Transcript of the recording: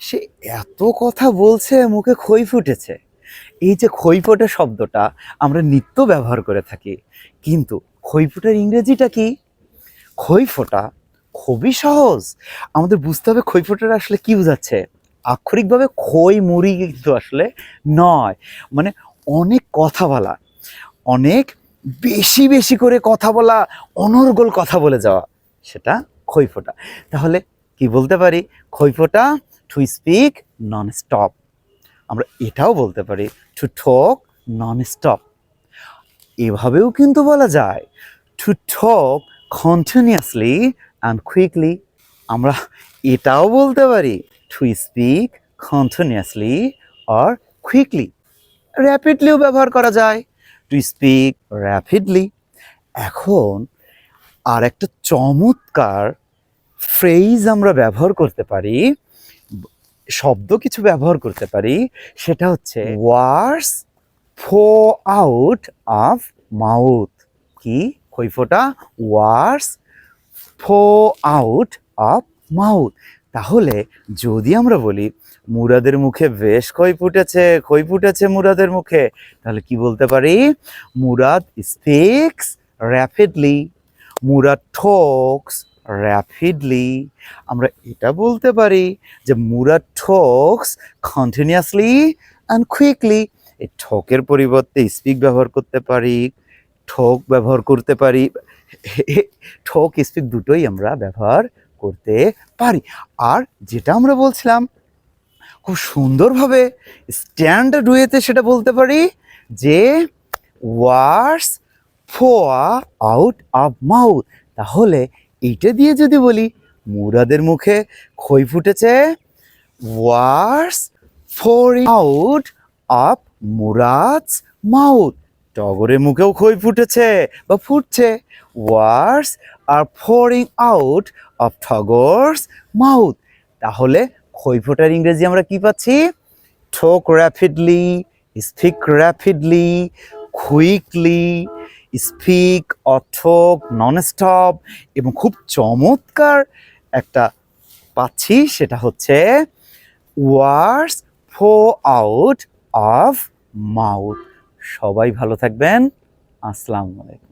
সে এত কথা বলছে মুখে খই ফুটেছে। এই যে খই ফোটা শব্দটা আমরা নিত্য ব্যবহার করে থাকি, কিন্তু খই ফোটার ইংরেজিটা কি? খই ফোটা খুবই সহজ। আমাদের বুঝতে হবে খই ফোটাটা আসলে কি বোঝাচ্ছে। আক্ষরিকভাবে খই মুড়ি কিন্তু আসলে নয়, মানে অনেক কথা বলা, অনেক বেশি বেশি করে কথা বলা, অনর্গল কথা বলে যাওয়া, সেটা খই ফোটা। তাহলে কি বলতে পারি? খই ফোটা, টু স্পিক নন স্টপ। আমরা এটাও বলতে পারি টু টক নন স্টপ। এভাবেও কিন্তু বলা যায় to talk continuously and quickly. আমরা এটাও বলতে পারি to speak continuously or quickly. র্যাপিডলিও ব্যবহার করা যায়, টু স্পিক র্যাপিডলি। এখন আর একটা চমৎকার ফ্রেজ আমরা ব্যবহার করতে পারি, শব্দ কিছু ব্যবহার করতে পারি, সেটা হচ্ছে words flow out of mouth. কি? খই ফোটা ওয়ার্ডস ফ্লো আউট অফ মাউথ। তাহলে যদি আমরা বলি মুরাদের মুখে বেশ খই ফুটেছে, খই ফুটেছে মুরাদের মুখে, তাহলে কি বলতে পারি? মুরাদ স্পিক্স র্যাপিডলি, মুরাদ টক্স র্যাপিডলি। আমরা এটা বলতে পারি যে মুরাদ টক্স কন্টিনিউয়াসলি অ্যান্ড কুইকলি। এই ঠকের পরিবর্তে স্পিক ব্যবহার করতে পারি, ঠক ব্যবহার করতে পারি, ঠক স্পিক দুটোই আমরা ব্যবহার করতে পারি। আর যেটা আমরা বলছিলাম খুব সুন্দরভাবে স্ট্যান্ডার্ড ওয়েতে সেটা বলতে পারি যে words flow out of mouth. তাহলে এইটা দিয়ে যদি বলি মুরাদের মুখে খই ফুটেছে, words flowing out of Murad's mouth. টগরের মুখেও খই ফুটেছে বা ফুটছে, words are flowing out of Tagar's mouth. তাহলে খই ফোটার ইংরেজি আমরা কি পাচ্ছি? Talk rapidly, speak rapidly, quickly, speak or talk non stop, এবং খুব চমৎকার একটা পাচ্ছি, সেটা হচ্ছে words flow out of mouth. সবাই ভালো থাকবেন। আসসালামু আলাইকুম।